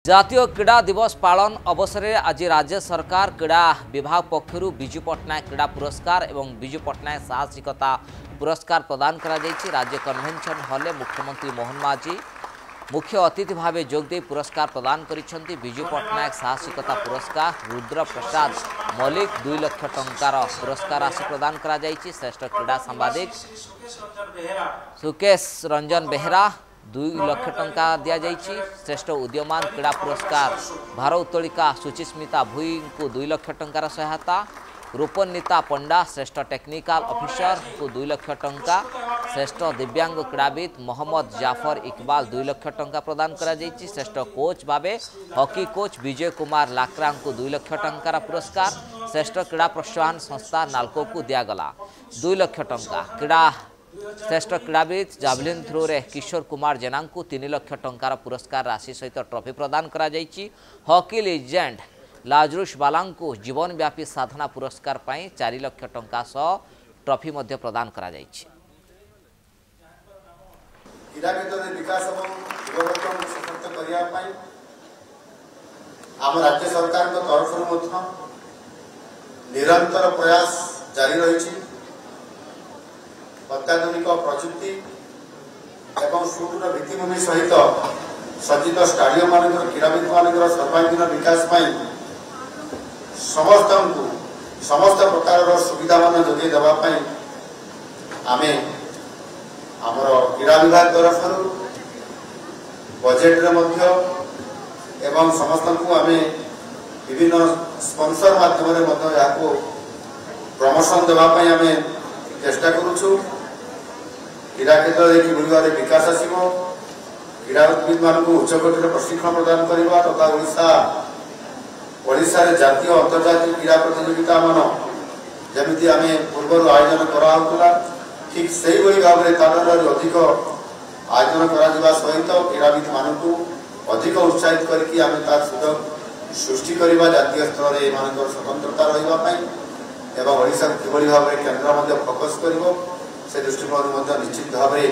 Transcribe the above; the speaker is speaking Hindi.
जातीय क्रीड़ा दिवस पालन अवसर में आज राज्य सरकार क्रीड़ा विभाग पक्षर विजु पट्टनायक क्रीड़ा पुरस्कार और विजु पट्टनायक साहसिकता पुरस्कार प्रदान करा जायछि। राज्य कन्वेंशन हॉल में मुख्यमंत्री मोहन माझी मुख्य अतिथि भाव जोगदे पुरस्कार प्रदान करिसेंति। विजु पट्टनायक साहसिकता पुरस्कार रुद्र प्रसाद मल्लिक 2 लाख टंकार पुरस्कार राशि प्रदान करा जायछि। श्रेष्ठ क्रीड़ा सांबादिक सुकेश रंजन बेहरा 2 लाख टंका दिया जायछि। श्रेष्ठ उद्यमान क्रीड़ा पुरस्कार भारोत्तोलिका सुचिस्मिता भुई को 2 लाख टंकार सहायता। रूपनीता पंडा श्रेष्ठ टेक्निकल ऑफिसर को 2 लाख टंका। श्रेष्ठ दिव्यांग क्रीड़ाविद मोहम्मद जाफर इकबाल 2 लाख टंका प्रदान करा जायछि। श्रेष्ठ कोच भावे हॉकी कोच विजय कुमार लाक्रां को 2 लाख टंकार पुरस्कार। श्रेष्ठ क्रीड़ा प्रोत्साहन संस्था नाल्को को दियागला 2 लाख टंका। क्रीड़ा श्रेष्ठ क्रीड़ाविद जावलिन थ्रो रे किशोर कुमार जेना को 3 लाख टंकार पुरस्कार राशि सहित ट्रॉफी प्रदान करा जायछि। हॉकी लीजेंड लाजरुस बालां को जीवनव्यापी साधना पुरस्कार पाई 4 लाख टंका सह ट्रॉफी मध्य प्रदान करा जायछि। क्रीड़ा क्षेत्र में विकास और युवकों को सशक्त करिया पाई आम राज्य सरकार को तरफ निरंतर प्रयास जारी रही। अत्याधुनिक प्रजुक्ति एवं सुदृढ़ भित्तिभूमि सहित सज्जित स्टाडियम मान क्रीड़ाविद मान सर्वांगीन विकास समस्त प्रकार सुविधा मान जोगे देवाई आमे आमर क्रीड़ा विभाग तरफ बजेट एवं समस्त को आमे विभिन्न स्पॉन्सर माध्यम प्रमोशन देवाई आमे चेष्टा करुछु। क्रीड़ा क्षेत्र में विकास आसो क्रीड़ाविद मान उच्चकोटर प्रशिक्षण प्रदान करने तथा ओडिशा जातीय अंतर्जातीय क्रीड़ा प्रतियोगिता मान जमी आम पूर्व आयोजन करा ठीक से भाव में तार अधिक आयोजन करा सहित क्रीड़ाविद मान अधिक उत्साहित करके आम तार सुযোগ सृष्टि करवा जातीय स्तर में मान स्वतंत्रता रही एवं ओडिशा किभली भाव में केन्द्र फोकस कर से दृष्टिकोण निश्चित भाव में